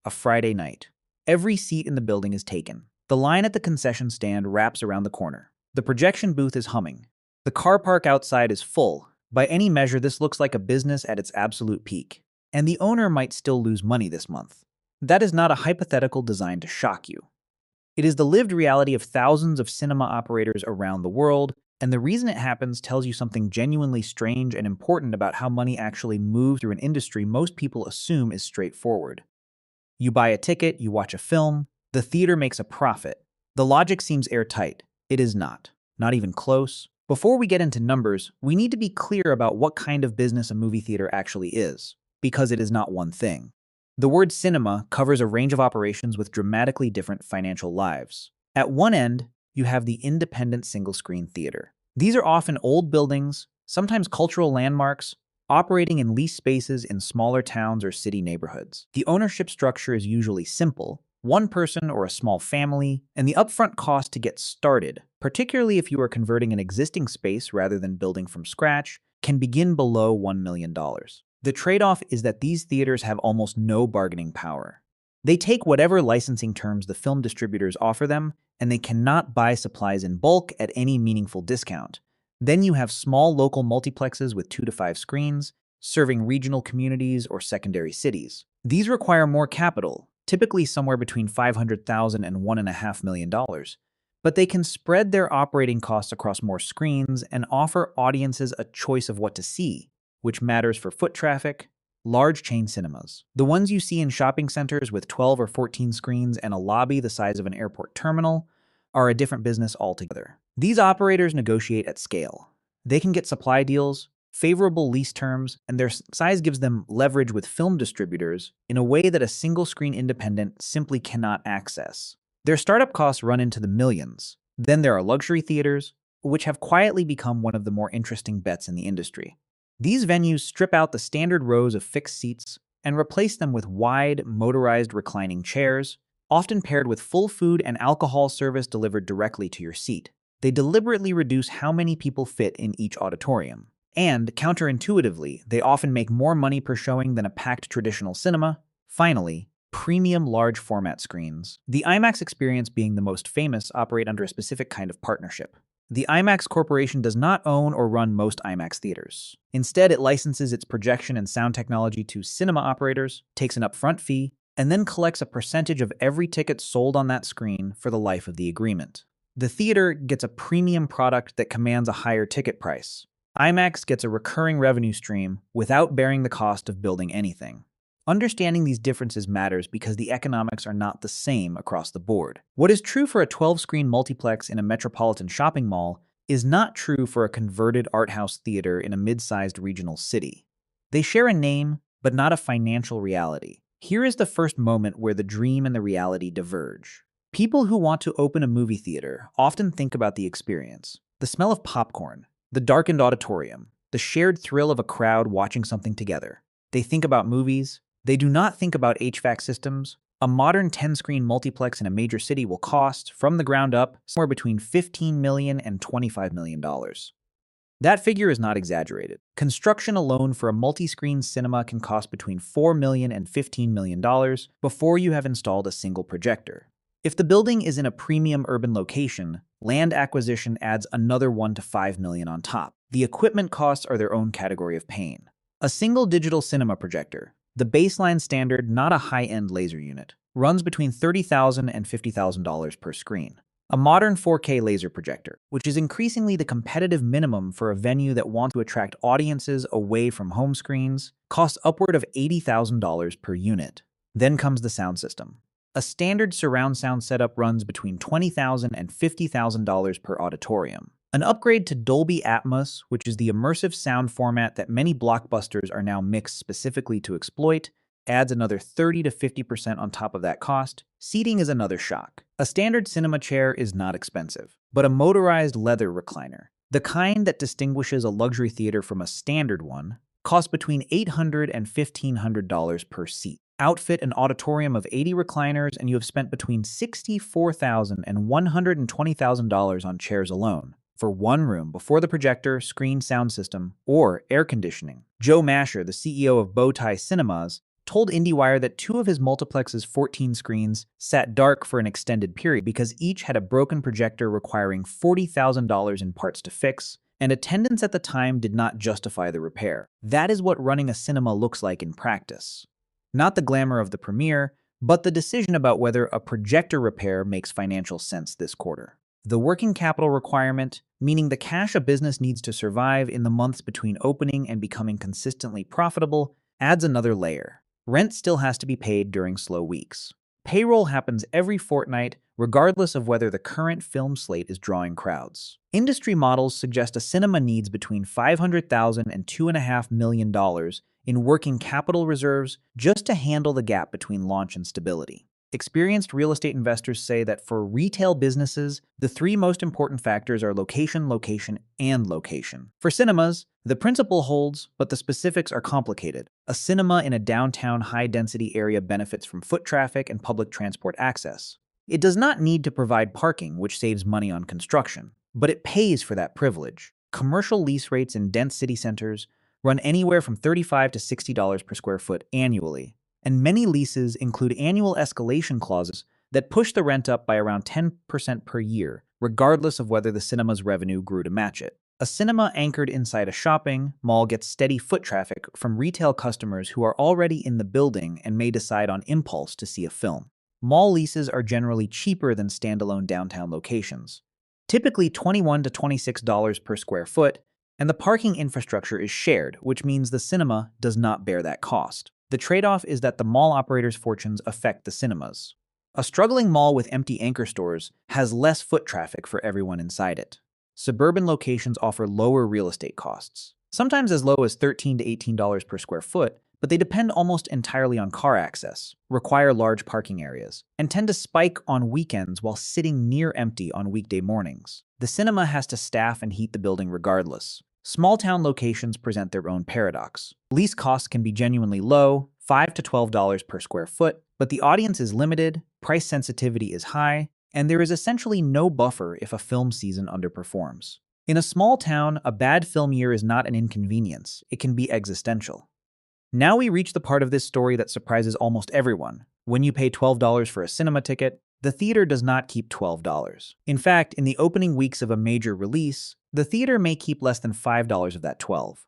a Friday night. Every seat in the building is taken. The line at the concession stand wraps around the corner. The projection booth is humming. The car park outside is full. By any measure, this looks like a business at its absolute peak. And the owner might still lose money this month. That is not a hypothetical designed to shock you. It is the lived reality of thousands of cinema operators around the world, and the reason it happens tells you something genuinely strange and important about how money actually moves through an industry most people assume is straightforward. You buy a ticket, you watch a film, the theater makes a profit. The logic seems airtight. It is not. Not even close. Before we get into numbers, we need to be clear about what kind of business a movie theater actually is, because it is not one thing. The word cinema covers a range of operations with dramatically different financial lives. At one end, you have the independent single-screen theater. These are often old buildings, sometimes cultural landmarks, operating in leased spaces in smaller towns or city neighborhoods. The ownership structure is usually simple, one person or a small family, and the upfront cost to get started, particularly if you are converting an existing space rather than building from scratch, can begin below $1 million. The trade-off is that these theaters have almost no bargaining power. They take whatever licensing terms the film distributors offer them, and they cannot buy supplies in bulk at any meaningful discount. Then you have small local multiplexes with 2 to 5 screens, serving regional communities or secondary cities. These require more capital, typically somewhere between $500,000 and $1.5 million, but they can spread their operating costs across more screens and offer audiences a choice of what to see, which matters for foot traffic. Large chain cinemas, the ones you see in shopping centers with 12 or 14 screens and a lobby the size of an airport terminal, are a different business altogether. These operators negotiate at scale. They can get supply deals, favorable lease terms, and their size gives them leverage with film distributors in a way that a single-screen independent simply cannot access. Their startup costs run into the millions. Then there are luxury theaters, which have quietly become one of the more interesting bets in the industry. These venues strip out the standard rows of fixed seats and replace them with wide, motorized reclining chairs, often paired with full food and alcohol service delivered directly to your seat. They deliberately reduce how many people fit in each auditorium. And, counterintuitively, they often make more money per showing than a packed traditional cinema. Finally, premium large format screens. The IMAX experience being the most famous operate under a specific kind of partnership. The IMAX Corporation does not own or run most IMAX theaters. Instead, it licenses its projection and sound technology to cinema operators, takes an upfront fee, and then collects a percentage of every ticket sold on that screen for the life of the agreement. The theater gets a premium product that commands a higher ticket price. IMAX gets a recurring revenue stream without bearing the cost of building anything. Understanding these differences matters because the economics are not the same across the board. What is true for a 12-screen multiplex in a metropolitan shopping mall is not true for a converted art house theater in a mid-sized regional city. They share a name, but not a financial reality. Here is the first moment where the dream and the reality diverge. People who want to open a movie theater often think about the experience, the smell of popcorn, the darkened auditorium, the shared thrill of a crowd watching something together. They think about movies. They do not think about HVAC systems. A modern 10-screen multiplex in a major city will cost, from the ground up, somewhere between $15 million and $25 million. That figure is not exaggerated. Construction alone for a multi-screen cinema can cost between $4 million and $15 million before you have installed a single projector. If the building is in a premium urban location, land acquisition adds another $1 to $5 million on top. The equipment costs are their own category of pain. A single digital cinema projector, the baseline standard, not a high-end laser unit, runs between $30,000 and $50,000 per screen. A modern 4K laser projector, which is increasingly the competitive minimum for a venue that wants to attract audiences away from home screens, costs upward of $80,000 per unit. Then comes the sound system. A standard surround sound setup runs between $20,000 and $50,000 per auditorium. An upgrade to Dolby Atmos, which is the immersive sound format that many blockbusters are now mixed specifically to exploit, adds another 30 to 50% on top of that cost. Seating is another shock. A standard cinema chair is not expensive, but a motorized leather recliner, the kind that distinguishes a luxury theater from a standard one, costs between $800 and $1,500 per seat. Outfit an auditorium of 80 recliners and you have spent between $64,000 and $120,000 on chairs alone, for one room before the projector, screen sound system, or air conditioning. Joe Masher, the CEO of Bowtie Cinemas, told IndieWire that two of his multiplex's 14 screens sat dark for an extended period because each had a broken projector requiring $40,000 in parts to fix, and attendance at the time did not justify the repair. That is what running a cinema looks like in practice. Not the glamour of the premiere, but the decision about whether a projector repair makes financial sense this quarter. The working capital requirement, meaning the cash a business needs to survive in the months between opening and becoming consistently profitable, adds another layer. Rent still has to be paid during slow weeks. Payroll happens every fortnight, regardless of whether the current film slate is drawing crowds. Industry models suggest a cinema needs between $500,000 and $2.5 million in working capital reserves just to handle the gap between launch and stability. Experienced real estate investors say that for retail businesses, the three most important factors are location, location, and location. For cinemas, the principle holds, but the specifics are complicated. A cinema in a downtown high-density area benefits from foot traffic and public transport access. It does not need to provide parking, which saves money on construction, but it pays for that privilege. Commercial lease rates in dense city centers run anywhere from $35 to $60 per square foot annually, and many leases include annual escalation clauses that push the rent up by around 10% per year, regardless of whether the cinema's revenue grew to match it. A cinema anchored inside a shopping mall gets steady foot traffic from retail customers who are already in the building and may decide on impulse to see a film. Mall leases are generally cheaper than standalone downtown locations, typically $21 to $26 per square foot, and the parking infrastructure is shared, which means the cinema does not bear that cost. The trade-off is that the mall operators' fortunes affect the cinemas. A struggling mall with empty anchor stores has less foot traffic for everyone inside it. Suburban locations offer lower real estate costs, sometimes as low as $13 to $18 per square foot, but they depend almost entirely on car access, require large parking areas, and tend to spike on weekends while sitting near empty on weekday mornings. The cinema has to staff and heat the building regardless. Small-town locations present their own paradox. Lease costs can be genuinely low, $5 to $12 per square foot, but the audience is limited, price sensitivity is high, and there is essentially no buffer if a film season underperforms. In a small town, a bad film year is not an inconvenience, it can be existential. Now we reach the part of this story that surprises almost everyone. When you pay $12 for a cinema ticket, the theater does not keep $12. In fact, in the opening weeks of a major release, the theater may keep less than $5 of that $12.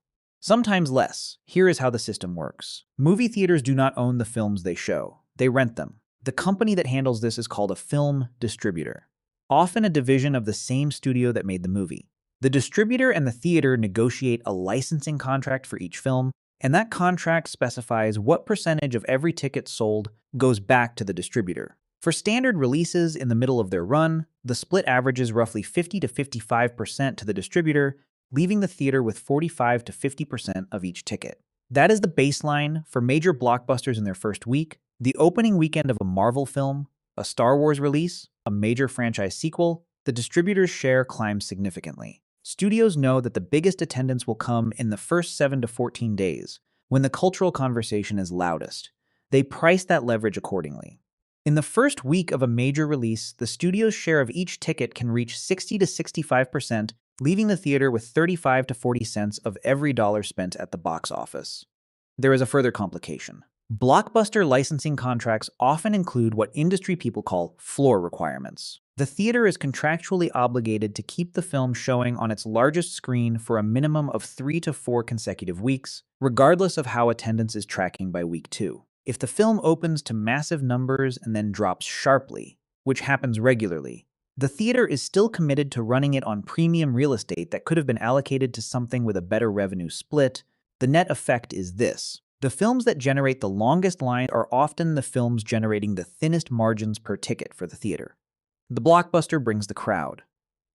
Sometimes less. Here is how the system works. Movie theaters do not own the films they show. They rent them. The company that handles this is called a film distributor, often a division of the same studio that made the movie. The distributor and the theater negotiate a licensing contract for each film, and that contract specifies what percentage of every ticket sold goes back to the distributor. For standard releases in the middle of their run, the split averages roughly 50 to 55% to the distributor, leaving the theater with 45 to 50% of each ticket. That is the baseline for major blockbusters in their first week. The opening weekend of a Marvel film, a Star Wars release, a major franchise sequel, the distributor's share climbs significantly. Studios know that the biggest attendance will come in the first 7 to 14 days, when the cultural conversation is loudest. They price that leverage accordingly. In the first week of a major release, the studio's share of each ticket can reach 60 to 65%, leaving the theater with 35 to 40 cents of every dollar spent at the box office. There is a further complication. Blockbuster licensing contracts often include what industry people call floor requirements. The theater is contractually obligated to keep the film showing on its largest screen for a minimum of 3 to 4 consecutive weeks, regardless of how attendance is tracking by week 2. If the film opens to massive numbers and then drops sharply, which happens regularly, the theater is still committed to running it on premium real estate that could have been allocated to something with a better revenue split. The net effect is this. The films that generate the longest line are often the films generating the thinnest margins per ticket for the theater. The blockbuster brings the crowd.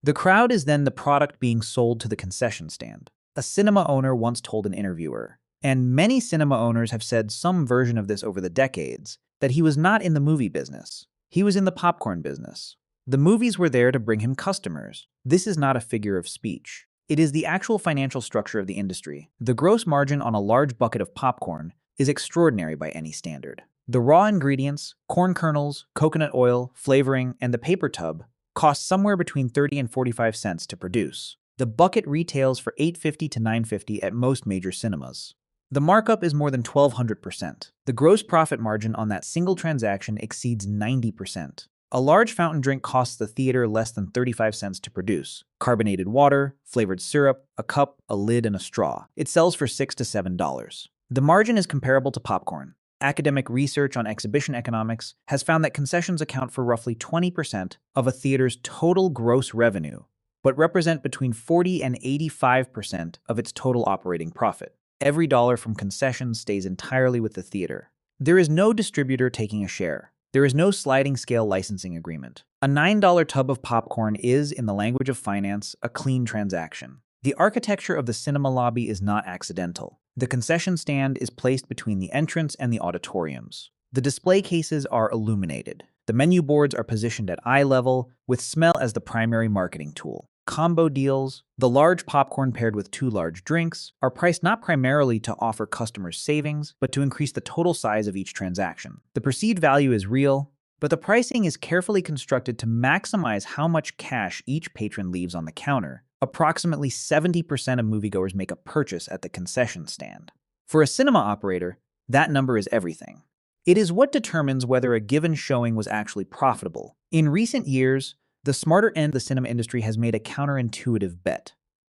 The crowd is then the product being sold to the concession stand. A cinema owner once told an interviewer, and many cinema owners have said some version of this over the decades, that he was not in the movie business. He was in the popcorn business. The movies were there to bring him customers. This is not a figure of speech. It is the actual financial structure of the industry. The gross margin on a large bucket of popcorn is extraordinary by any standard. The raw ingredients, corn kernels, coconut oil, flavoring, and the paper tub cost somewhere between 30 and 45 cents to produce. The bucket retails for $8.50 to $9.50 at most major cinemas. The markup is more than 1,200%. The gross profit margin on that single transaction exceeds 90%. A large fountain drink costs the theater less than 35 cents to produce. Carbonated water, flavored syrup, a cup, a lid, and a straw. It sells for $6 to $7. The margin is comparable to popcorn. Academic research on exhibition economics has found that concessions account for roughly 20% of a theater's total gross revenue, but represent between 40 and 85% of its total operating profit. Every dollar from concessions stays entirely with the theater. There is no distributor taking a share. There is no sliding scale licensing agreement. A $9 tub of popcorn is, in the language of finance, a clean transaction. The architecture of the cinema lobby is not accidental. The concession stand is placed between the entrance and the auditoriums. The display cases are illuminated. The menu boards are positioned at eye level, with smell as the primary marketing tool. Combo deals, the large popcorn paired with 2 large drinks, are priced not primarily to offer customers savings, but to increase the total size of each transaction. The perceived value is real, but the pricing is carefully constructed to maximize how much cash each patron leaves on the counter. Approximately 70% of moviegoers make a purchase at the concession stand. For a cinema operator, that number is everything. It is what determines whether a given showing was actually profitable. In recent years, the smarter end of the cinema industry has made a counterintuitive bet.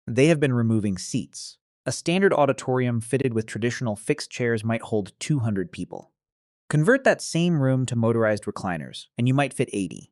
They have been removing seats. A standard auditorium fitted with traditional fixed chairs might hold 200 people. Convert that same room to motorized recliners, and you might fit 80.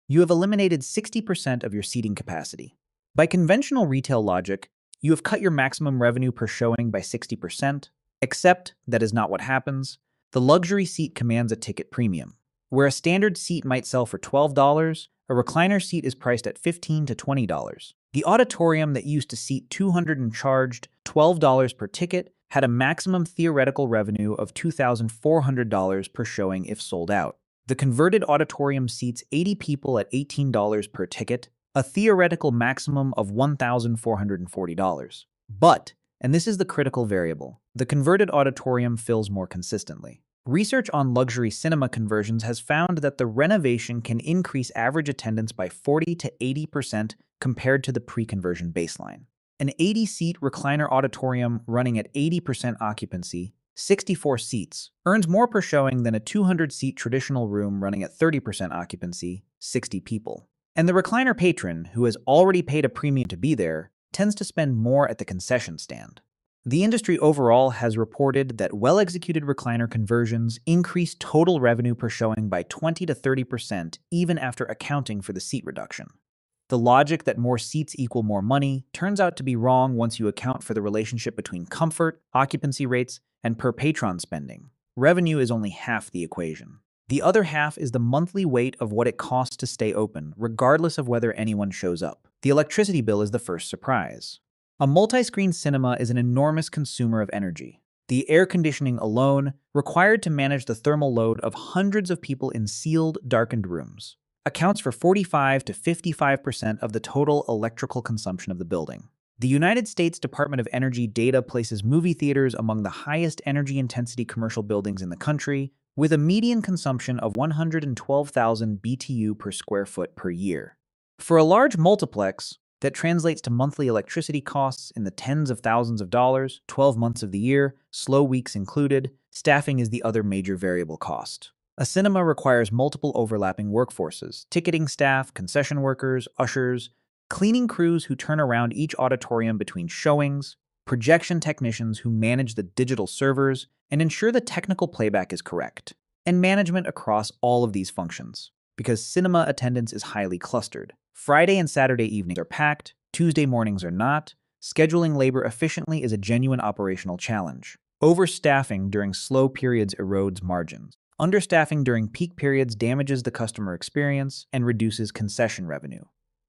You have eliminated 60% of your seating capacity. By conventional retail logic, you have cut your maximum revenue per showing by 60%, except that is not what happens. The luxury seat commands a ticket premium. Where a standard seat might sell for $12, a recliner seat is priced at $15 to $20. The auditorium that used to seat 200 and charged $12 per ticket had a maximum theoretical revenue of $2,400 per showing if sold out. The converted auditorium seats 80 people at $18 per ticket, a theoretical maximum of $1,440. But, and this is the critical variable, the converted auditorium fills more consistently. Research on luxury cinema conversions has found that the renovation can increase average attendance by 40 to 80% compared to the pre-conversion baseline. An 80-seat recliner auditorium running at 80% occupancy, 64 seats, earns more per showing than a 200-seat traditional room running at 30% occupancy, 60 people. And the recliner patron, who has already paid a premium to be there, tends to spend more at the concession stand. The industry overall has reported that well-executed recliner conversions increase total revenue per showing by 20 to 30% even after accounting for the seat reduction. The logic that more seats equal more money turns out to be wrong once you account for the relationship between comfort, occupancy rates, and per patron spending. Revenue is only half the equation. The other half is the monthly weight of what it costs to stay open, regardless of whether anyone shows up. The electricity bill is the first surprise. A multi-screen cinema is an enormous consumer of energy. The air conditioning alone, required to manage the thermal load of hundreds of people in sealed, darkened rooms, accounts for 45 to 55% of the total electrical consumption of the building. The United States Department of Energy data places movie theaters among the highest energy intensity commercial buildings in the country, with a median consumption of 112,000 BTU per square foot per year. For a large multiplex, that translates to monthly electricity costs in the tens of thousands of dollars, 12 months of the year, slow weeks included. Staffing is the other major variable cost. A cinema requires multiple overlapping workforces: ticketing staff, concession workers, ushers, cleaning crews who turn around each auditorium between showings, projection technicians who manage the digital servers and ensure the technical playback is correct, and management across all of these functions. Because cinema attendance is highly clustered. Friday and Saturday evenings are packed, Tuesday mornings are not. Scheduling labor efficiently is a genuine operational challenge. Overstaffing during slow periods erodes margins. Understaffing during peak periods damages the customer experience and reduces concession revenue.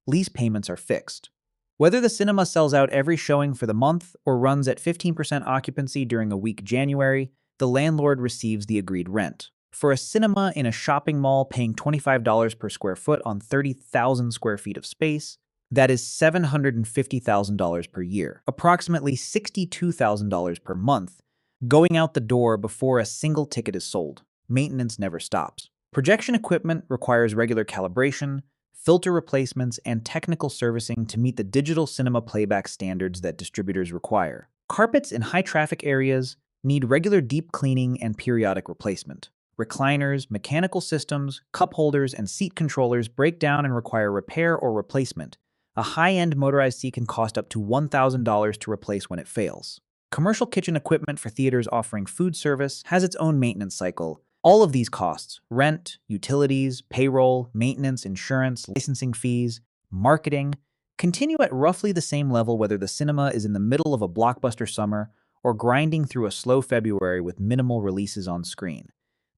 Lease payments are fixed. Whether the cinema sells out every showing for the month or runs at 15% occupancy during a weak January, the landlord receives the agreed rent. For a cinema in a shopping mall paying $25 per square foot on 30,000 square feet of space, that is $750,000 per year, approximately $62,000 per month, going out the door before a single ticket is sold. Maintenance never stops. Projection equipment requires regular calibration, filter replacements, and technical servicing to meet the digital cinema playback standards that distributors require. Carpets in high-traffic areas need regular deep cleaning and periodic replacement. Recliners, mechanical systems, cup holders, and seat controllers break down and require repair or replacement. A high-end motorized seat can cost up to $1,000 to replace when it fails. Commercial kitchen equipment for theaters offering food service has its own maintenance cycle. All of these costs, rent, utilities, payroll, maintenance, insurance, licensing fees, marketing, continue at roughly the same level whether the cinema is in the middle of a blockbuster summer or grinding through a slow February with minimal releases on screen.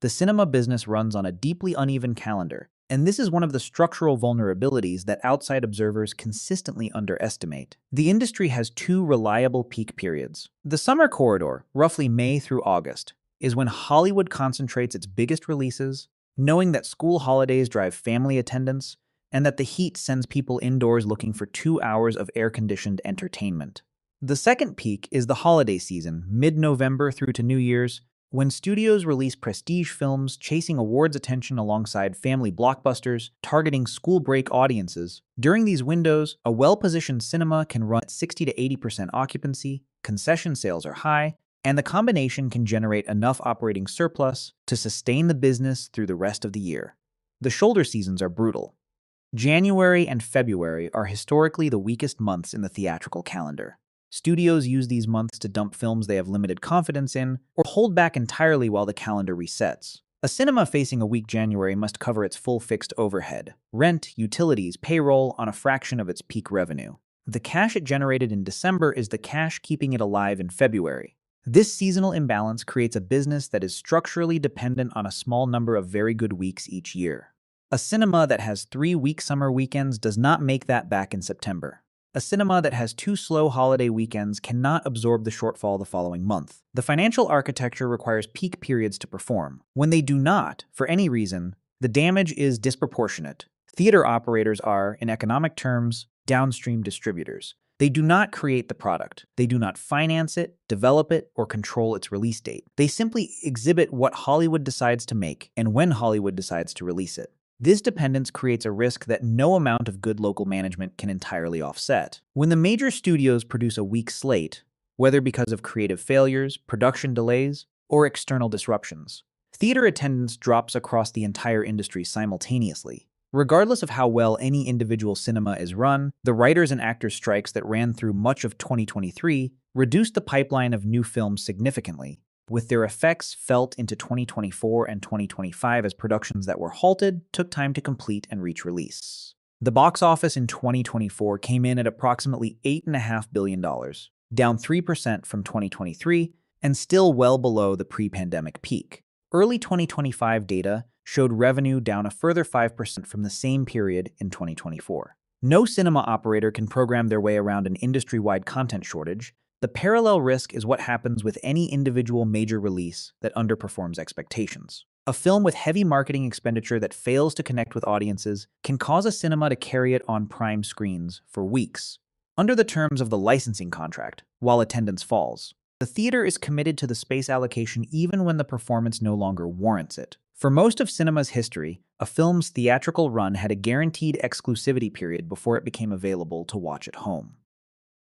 The cinema business runs on a deeply uneven calendar, and this is one of the structural vulnerabilities that outside observers consistently underestimate. The industry has two reliable peak periods. The summer corridor, roughly May through August, is when Hollywood concentrates its biggest releases, knowing that school holidays drive family attendance, and that the heat sends people indoors looking for 2 hours of air-conditioned entertainment. The second peak is the holiday season, mid-November through to New Year's, when studios release prestige films chasing awards attention alongside family blockbusters, targeting school break audiences. During these windows, a well-positioned cinema can run at 60 to 80% occupancy, concession sales are high, and the combination can generate enough operating surplus to sustain the business through the rest of the year. The shoulder seasons are brutal. January and February are historically the weakest months in the theatrical calendar. Studios use these months to dump films they have limited confidence in, or hold back entirely while the calendar resets. A cinema facing a weak January must cover its full fixed overhead, rent, utilities, payroll on a fraction of its peak revenue. The cash it generated in December is the cash keeping it alive in February. This seasonal imbalance creates a business that is structurally dependent on a small number of very good weeks each year. A cinema that has 3 weak summer weekends does not make that back in September. A cinema that has 2 slow holiday weekends cannot absorb the shortfall the following month. The financial architecture requires peak periods to perform. When they do not, for any reason, the damage is disproportionate. Theater operators are, in economic terms, downstream distributors. They do not create the product. They do not finance it, develop it, or control its release date. They simply exhibit what Hollywood decides to make and when Hollywood decides to release it. This dependence creates a risk that no amount of good local management can entirely offset. When the major studios produce a weak slate, whether because of creative failures, production delays, or external disruptions, theater attendance drops across the entire industry simultaneously. Regardless of how well any individual cinema is run, the writers and actors strikes that ran through much of 2023 reduced the pipeline of new films significantly, with their effects felt into 2024 and 2025 as productions that were halted took time to complete and reach release. The box office in 2024 came in at approximately $8.5 billion, down 3% from 2023 and still well below the pre-pandemic peak. Early 2025 data showed revenue down a further 5% from the same period in 2024. No cinema operator can program their way around an industry-wide content shortage. The parallel risk is what happens with any individual major release that underperforms expectations. A film with heavy marketing expenditure that fails to connect with audiences can cause a cinema to carry it on prime screens for weeks. Under the terms of the licensing contract, while attendance falls, the theater is committed to the space allocation even when the performance no longer warrants it. For most of cinema's history, a film's theatrical run had a guaranteed exclusivity period before it became available to watch at home.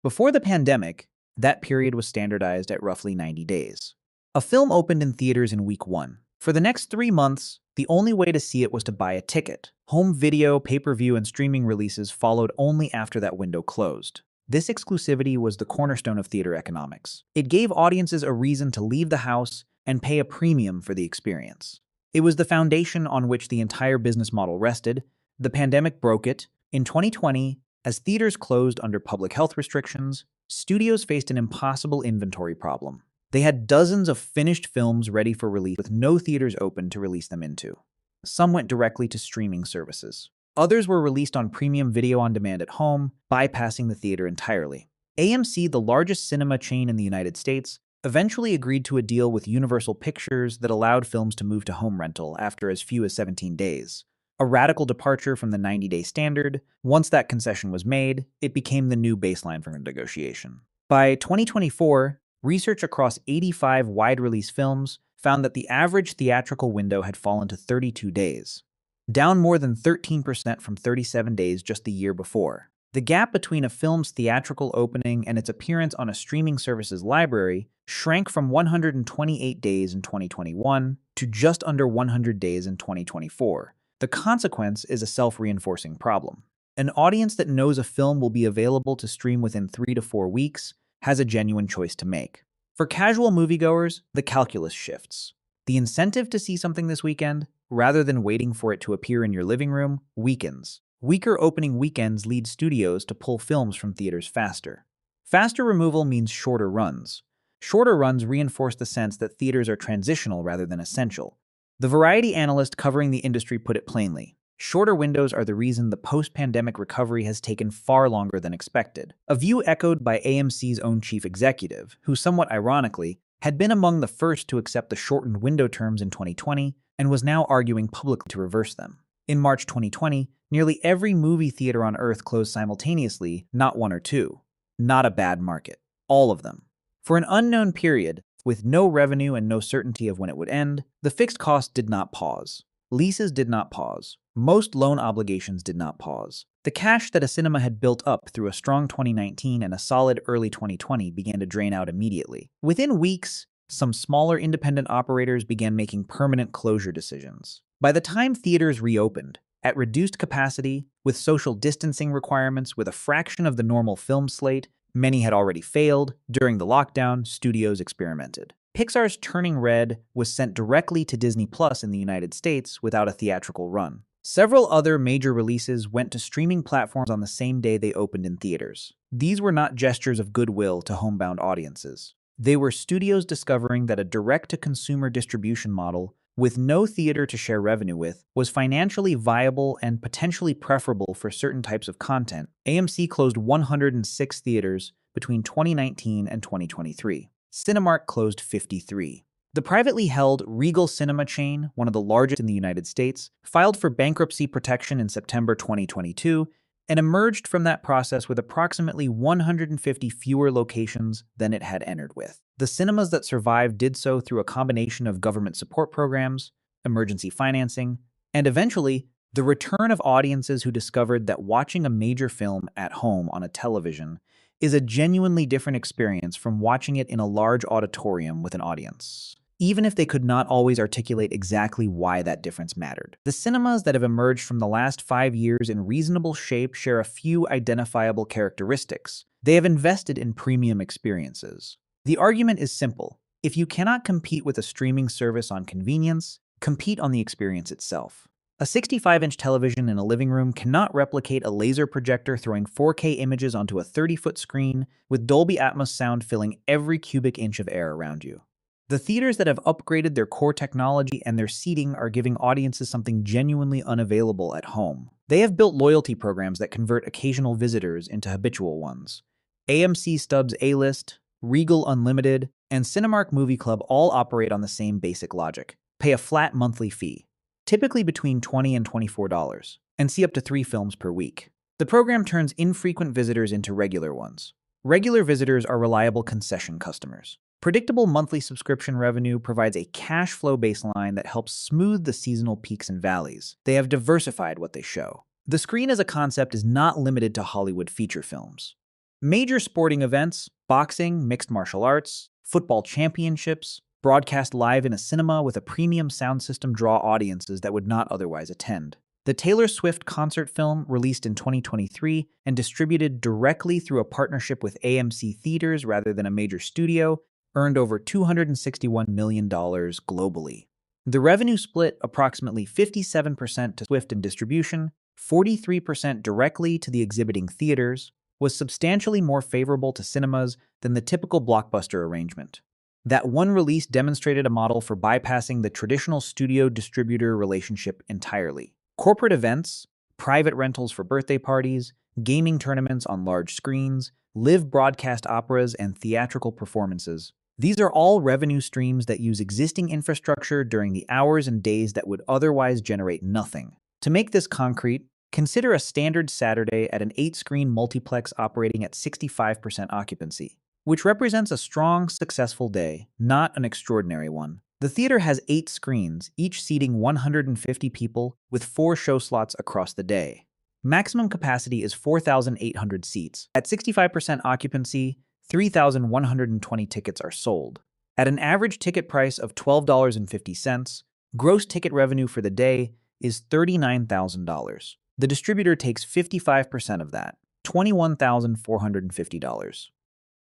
Before the pandemic, that period was standardized at roughly 90 days. A film opened in theaters in week 1. For the next 3 months, the only way to see it was to buy a ticket. Home video, pay-per-view, and streaming releases followed only after that window closed. This exclusivity was the cornerstone of theater economics. It gave audiences a reason to leave the house and pay a premium for the experience. It was the foundation on which the entire business model rested. The pandemic broke it. In 2020, as theaters closed under public health restrictions, studios faced an impossible inventory problem. They had dozens of finished films ready for release with no theaters open to release them into. Some went directly to streaming services. Others were released on premium video on demand at home, bypassing the theater entirely. AMC, the largest cinema chain in the United States, eventually agreed to a deal with Universal Pictures that allowed films to move to home rental after as few as 17 days. A radical departure from the 90-day standard. Once that concession was made, it became the new baseline for negotiation. By 2024, research across 85 wide-release films found that the average theatrical window had fallen to 32 days, down more than 13% from 37 days just the year before. The gap between a film's theatrical opening and its appearance on a streaming service's library shrank from 128 days in 2021 to just under 100 days in 2024. The consequence is a self-reinforcing problem. An audience that knows a film will be available to stream within 3 to 4 weeks has a genuine choice to make. For casual moviegoers, the calculus shifts. The incentive to see something this weekend, rather than waiting for it to appear in your living room, weakens. Weaker opening weekends lead studios to pull films from theaters faster. Faster removal means shorter runs. Shorter runs reinforce the sense that theaters are transitional rather than essential. The Variety analyst covering the industry put it plainly: shorter windows are the reason the post-pandemic recovery has taken far longer than expected. A view echoed by AMC's own chief executive, who somewhat ironically had been among the first to accept the shortened window terms in 2020 and was now arguing publicly to reverse them. In March 2020, nearly every movie theater on Earth closed simultaneously, not one or two. Not a bad market. All of them. For an unknown period, with no revenue and no certainty of when it would end, the fixed costs did not pause. Leases did not pause. Most loan obligations did not pause. The cash that a cinema had built up through a strong 2019 and a solid early 2020 began to drain out immediately. Within weeks, some smaller independent operators began making permanent closure decisions. By the time theaters reopened, at reduced capacity, with social distancing requirements, with a fraction of the normal film slate, many had already failed. During the lockdown, studios experimented. Pixar's Turning Red was sent directly to Disney Plus in the United States without a theatrical run. Several other major releases went to streaming platforms on the same day they opened in theaters. These were not gestures of goodwill to homebound audiences. They were studios discovering that a direct-to-consumer distribution model with no theater to share revenue with was financially viable and potentially preferable for certain types of content. AMC closed 106 theaters between 2019 and 2023. Cinemark closed 53. The privately held Regal Cinema chain, one of the largest in the United States, filed for bankruptcy protection in September 2022 and emerged from that process with approximately 150 fewer locations than it had entered with. The cinemas that survived did so through a combination of government support programs, emergency financing, and eventually the return of audiences who discovered that watching a major film at home on a television is a genuinely different experience from watching it in a large auditorium with an audience, even if they could not always articulate exactly why that difference mattered. The cinemas that have emerged from the last 5 years in reasonable shape share a few identifiable characteristics. They have invested in premium experiences. The argument is simple. If you cannot compete with a streaming service on convenience, compete on the experience itself. A 65-inch television in a living room cannot replicate a laser projector throwing 4K images onto a 30-foot screen with Dolby Atmos sound filling every cubic inch of air around you. The theaters that have upgraded their core technology and their seating are giving audiences something genuinely unavailable at home. They have built loyalty programs that convert occasional visitors into habitual ones. AMC Stubs A-List, Regal Unlimited, and Cinemark Movie Club all operate on the same basic logic. Pay a flat monthly fee, typically between $20 and $24, and see up to 3 films per week. The program turns infrequent visitors into regular ones. Regular visitors are reliable concession customers. Predictable monthly subscription revenue provides a cash flow baseline that helps smooth the seasonal peaks and valleys. They have diversified what they show. The screen as a concept is not limited to Hollywood feature films. Major sporting events, boxing, mixed martial arts, football championships, broadcast live in a cinema with a premium sound system draw audiences that would not otherwise attend. The Taylor Swift concert film, released in 2023 and distributed directly through a partnership with AMC Theaters rather than a major studio, earned over $261 million globally. The revenue split approximately 57% to Swift and distribution, 43% directly to the exhibiting theaters, was substantially more favorable to cinemas than the typical blockbuster arrangement. That one release demonstrated a model for bypassing the traditional studio-distributor relationship entirely. Corporate events, private rentals for birthday parties, gaming tournaments on large screens, live broadcast operas, and theatrical performances. These are all revenue streams that use existing infrastructure during the hours and days that would otherwise generate nothing. To make this concrete, consider a standard Saturday at an 8-screen multiplex operating at 65% occupancy, which represents a strong, successful day, not an extraordinary one. The theater has 8 screens, each seating 150 people with 4 show slots across the day. Maximum capacity is 4,800 seats. At 65% occupancy, 3,120 tickets are sold. At an average ticket price of $12.50, gross ticket revenue for the day is $39,000. The distributor takes 55% of that, $21,450.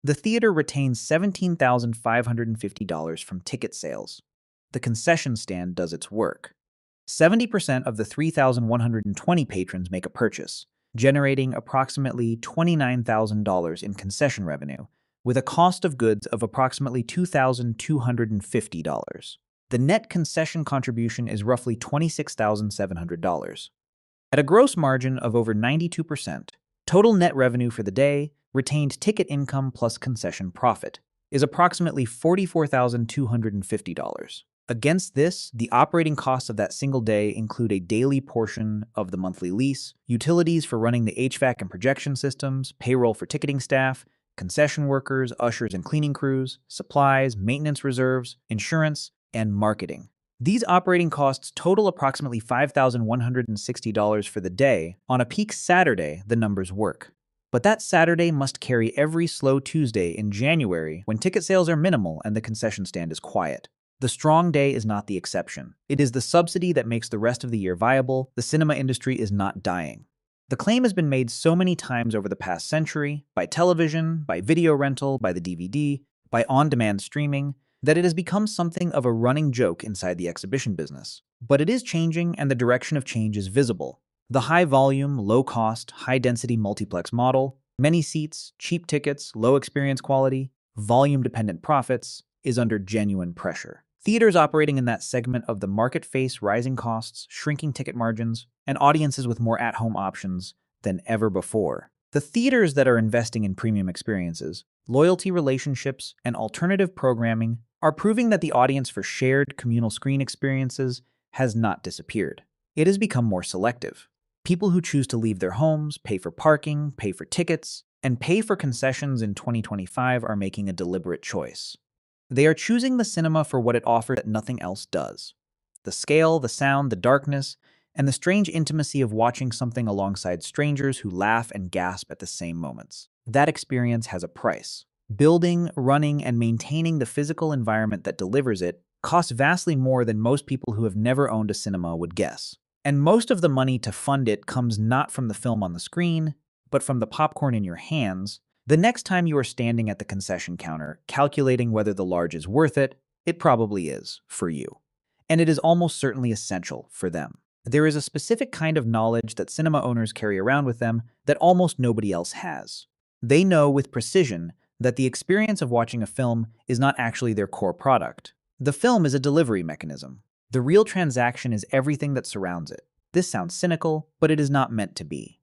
The theater retains $17,550 from ticket sales. The concession stand does its work. 70% of the 3,120 patrons make a purchase, generating approximately $29,000 in concession revenue, with a cost of goods of approximately $2,250. The net concession contribution is roughly $26,700. At a gross margin of over 92%, total net revenue for the day, retained ticket income plus concession profit, is approximately $44,250. Against this, the operating costs of that single day include a daily portion of the monthly lease, utilities for running the HVAC and projection systems, payroll for ticketing staff, concession workers, ushers and cleaning crews, supplies, maintenance reserves, insurance, and marketing. These operating costs total approximately $5,160 for the day. On a peak Saturday, the numbers work. But that Saturday must carry every slow Tuesday in January when ticket sales are minimal and the concession stand is quiet. The strong day is not the exception. It is the subsidy that makes the rest of the year viable. The cinema industry is not dying. The claim has been made so many times over the past century, by television, by video rental, by the DVD, by on-demand streaming, that it has become something of a running joke inside the exhibition business. But it is changing, and the direction of change is visible. The high-volume, low-cost, high-density multiplex model, many seats, cheap tickets, low experience quality, volume-dependent profits, is under genuine pressure. Theaters operating in that segment of the market face rising costs, shrinking ticket margins, and audiences with more at-home options than ever before. The theaters that are investing in premium experiences, loyalty relationships, and alternative programming are proving that the audience for shared communal screen experiences has not disappeared. It has become more selective. People who choose to leave their homes, pay for parking, pay for tickets, and pay for concessions in 2025 are making a deliberate choice. They are choosing the cinema for what it offers that nothing else does. The scale, the sound, the darkness, and the strange intimacy of watching something alongside strangers who laugh and gasp at the same moments. That experience has a price. Building, running, and maintaining the physical environment that delivers it costs vastly more than most people who have never owned a cinema would guess. And most of the money to fund it comes not from the film on the screen, but from the popcorn in your hands. The next time you are standing at the concession counter, calculating whether the large is worth it, it probably is, for you. And it is almost certainly essential for them. There is a specific kind of knowledge that cinema owners carry around with them that almost nobody else has. They know with precision that the experience of watching a film is not actually their core product. The film is a delivery mechanism. The real transaction is everything that surrounds it. This sounds cynical, but it is not meant to be.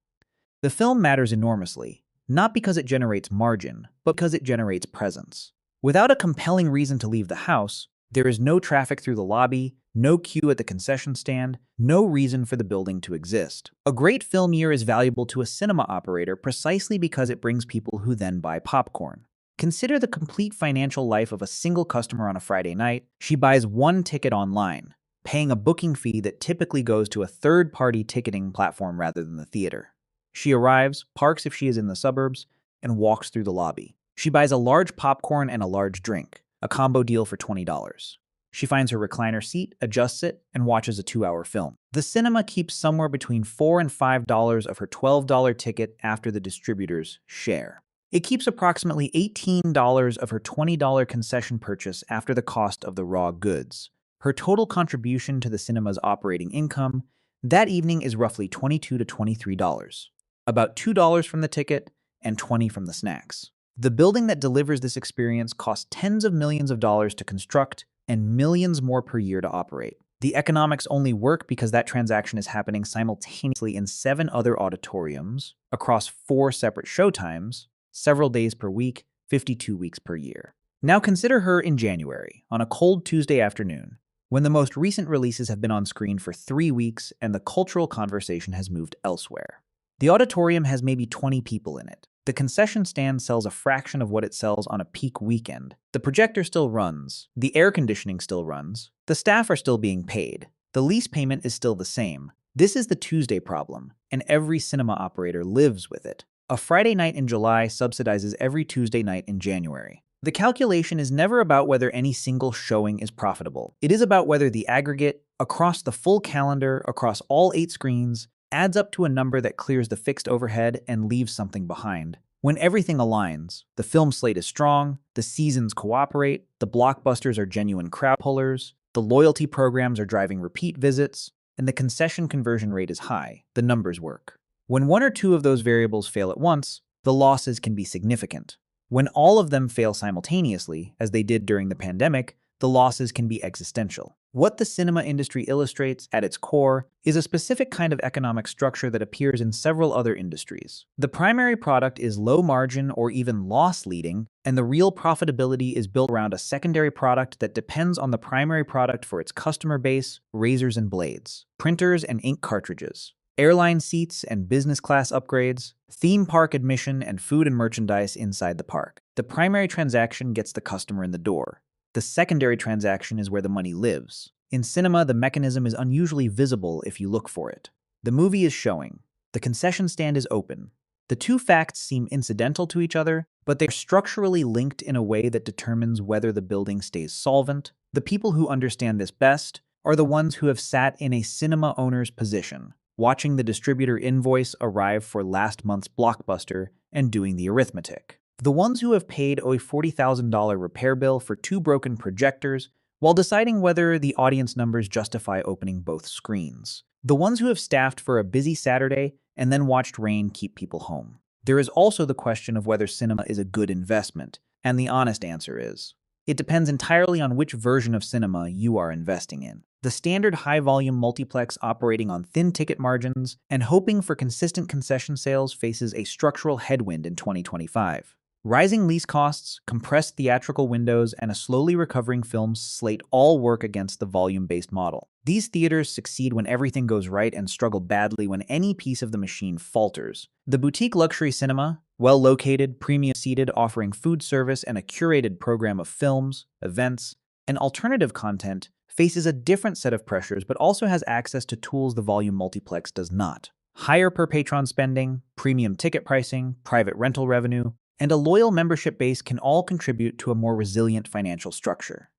The film matters enormously. Not because it generates margin, but because it generates presence. Without a compelling reason to leave the house, there is no traffic through the lobby, no queue at the concession stand, no reason for the building to exist. A great film year is valuable to a cinema operator precisely because it brings people who then buy popcorn. Consider the complete financial life of a single customer on a Friday night. She buys one ticket online, paying a booking fee that typically goes to a third-party ticketing platform rather than the theater. She arrives, parks if she is in the suburbs, and walks through the lobby. She buys a large popcorn and a large drink, a combo deal for $20. She finds her recliner seat, adjusts it, and watches a 2-hour film. The cinema keeps somewhere between $4 and $5 of her $12 ticket after the distributor's share. It keeps approximately $18 of her $20 concession purchase after the cost of the raw goods. Her total contribution to the cinema's operating income that evening is roughly $22 to $23. About $2 from the ticket and $20 from the snacks. The building that delivers this experience costs tens of millions of dollars to construct and millions more per year to operate. The economics only work because that transaction is happening simultaneously in 7 other auditoriums across 4 separate showtimes, several days per week, 52 weeks per year. Now consider her in January, on a cold Tuesday afternoon, when the most recent releases have been on screen for 3 weeks and the cultural conversation has moved elsewhere. The auditorium has maybe 20 people in it. The concession stand sells a fraction of what it sells on a peak weekend. The projector still runs. The air conditioning still runs. The staff are still being paid. The lease payment is still the same. This is the Tuesday problem, and every cinema operator lives with it. A Friday night in July subsidizes every Tuesday night in January. The calculation is never about whether any single showing is profitable. It is about whether the aggregate, across the full calendar, across all 8 screens, adds up to a number that clears the fixed overhead and leaves something behind. When everything aligns, the film slate is strong, the seasons cooperate, the blockbusters are genuine crowd pullers, the loyalty programs are driving repeat visits, and the concession conversion rate is high, the numbers work. When one or two of those variables fail at once, the losses can be significant. When all of them fail simultaneously, as they did during the pandemic, the losses can be existential. What the cinema industry illustrates at its core is a specific kind of economic structure that appears in several other industries. The primary product is low margin or even loss leading, and the real profitability is built around a secondary product that depends on the primary product for its customer base: razors and blades, printers and ink cartridges, airline seats and business class upgrades, theme park admission, and food and merchandise inside the park. The primary transaction gets the customer in the door. The secondary transaction is where the money lives. In cinema, the mechanism is unusually visible if you look for it. The movie is showing. The concession stand is open. The two facts seem incidental to each other, but they're structurally linked in a way that determines whether the building stays solvent. The people who understand this best are the ones who have sat in a cinema owner's position, watching the distributor invoice arrive for last month's blockbuster and doing the arithmetic. The ones who have paid a $40,000 repair bill for 2 broken projectors while deciding whether the audience numbers justify opening both screens. The ones who have staffed for a busy Saturday and then watched rain keep people home. There is also the question of whether cinema is a good investment, and the honest answer is, it depends entirely on which version of cinema you are investing in. The standard high-volume multiplex operating on thin ticket margins and hoping for consistent concession sales faces a structural headwind in 2025. Rising lease costs, compressed theatrical windows, and a slowly recovering film slate all work against the volume-based model. These theaters succeed when everything goes right and struggle badly when any piece of the machine falters. The boutique luxury cinema, well-located, premium-seated, offering food service and a curated program of films, events, and alternative content, faces a different set of pressures but also has access to tools the volume multiplex does not. Higher per-patron spending, premium ticket pricing, private rental revenue, and a loyal membership base can all contribute to a more resilient financial structure.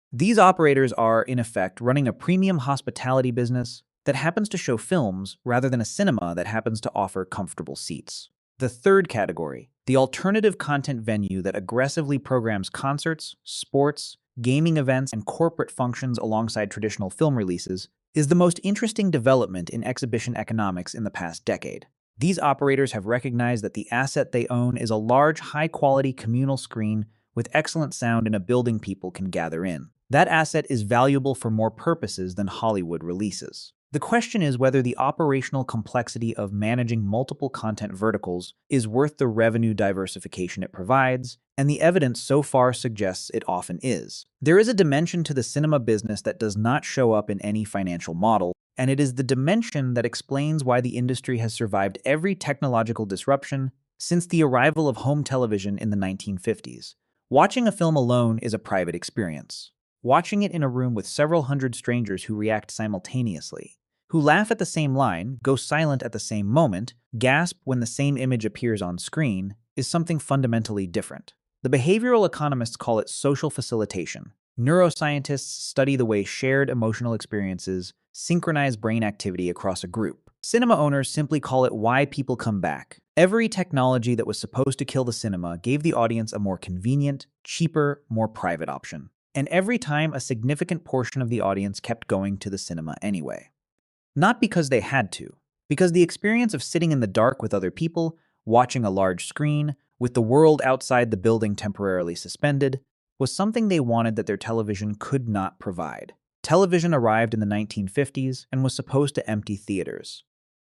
These operators are, in effect, running a premium hospitality business that happens to show films rather than a cinema that happens to offer comfortable seats. The third category, the alternative content venue that aggressively programs concerts, sports, gaming events, and corporate functions alongside traditional film releases, is the most interesting development in exhibition economics in the past decade. These operators have recognized that the asset they own is a large, high-quality communal screen with excellent sound in a building people can gather in. That asset is valuable for more purposes than Hollywood releases. The question is whether the operational complexity of managing multiple content verticals is worth the revenue diversification it provides, and the evidence so far suggests it often is. There is a dimension to the cinema business that does not show up in any financial model, and it is the dimension that explains why the industry has survived every technological disruption since the arrival of home television in the 1950s. Watching a film alone is a private experience. Watching it in a room with several hundred strangers who react simultaneously, who laugh at the same line, go silent at the same moment, gasp when the same image appears on screen, is something fundamentally different. The behavioral economists call it social facilitation. Neuroscientists study the way shared emotional experiences synchronize brain activity across a group. Cinema owners simply call it why people come back. Every technology that was supposed to kill the cinema gave the audience a more convenient, cheaper, more private option. And every time, a significant portion of the audience kept going to the cinema anyway. Not because they had to, because the experience of sitting in the dark with other people, watching a large screen, with the world outside the building temporarily suspended, was something they wanted that their television could not provide. Television arrived in the 1950s and was supposed to empty theaters.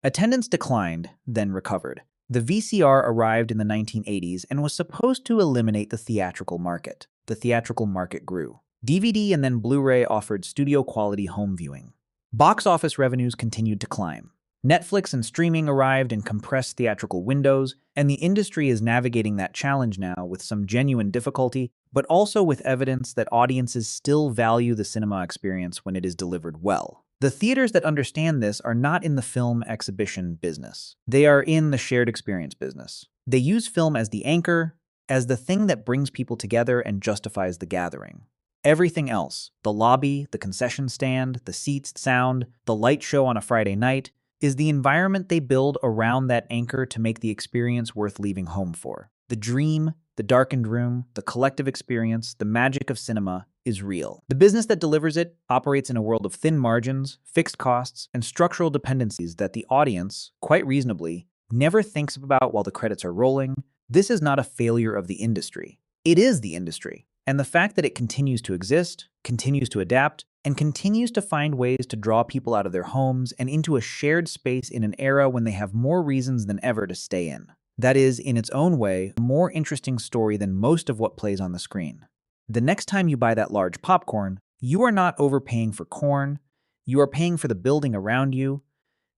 Attendance declined, then recovered. The VCR arrived in the 1980s and was supposed to eliminate the theatrical market. The theatrical market grew. DVD and then Blu-ray offered studio-quality home viewing. Box office revenues continued to climb. Netflix and streaming arrived in compressed theatrical windows, and the industry is navigating that challenge now with some genuine difficulty, but also with evidence that audiences still value the cinema experience when it is delivered well. The theaters that understand this are not in the film exhibition business. They are in the shared experience business. They use film as the anchor, as the thing that brings people together and justifies the gathering. Everything else, the lobby, the concession stand, the seats, sound, the light show on a Friday night, is the environment they build around that anchor to make the experience worth leaving home for. The dream, the darkened room, the collective experience, the magic of cinema is real. The business that delivers it operates in a world of thin margins, fixed costs, and structural dependencies that the audience, quite reasonably, never thinks about while the credits are rolling. This is not a failure of the industry. It is the industry. And the fact that it continues to exist, continues to adapt, and continues to find ways to draw people out of their homes and into a shared space in an era when they have more reasons than ever to stay in. That is, in its own way, a more interesting story than most of what plays on the screen. The next time you buy that large popcorn, you are not overpaying for corn, you are paying for the building around you,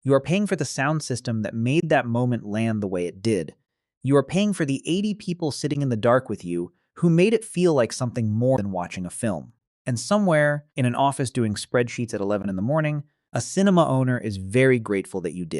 you are paying for the sound system that made that moment land the way it did, you are paying for the 80 people sitting in the dark with you who made it feel like something more than watching a film. And somewhere, in an office doing spreadsheets at 11 in the morning, a cinema owner is very grateful that you did.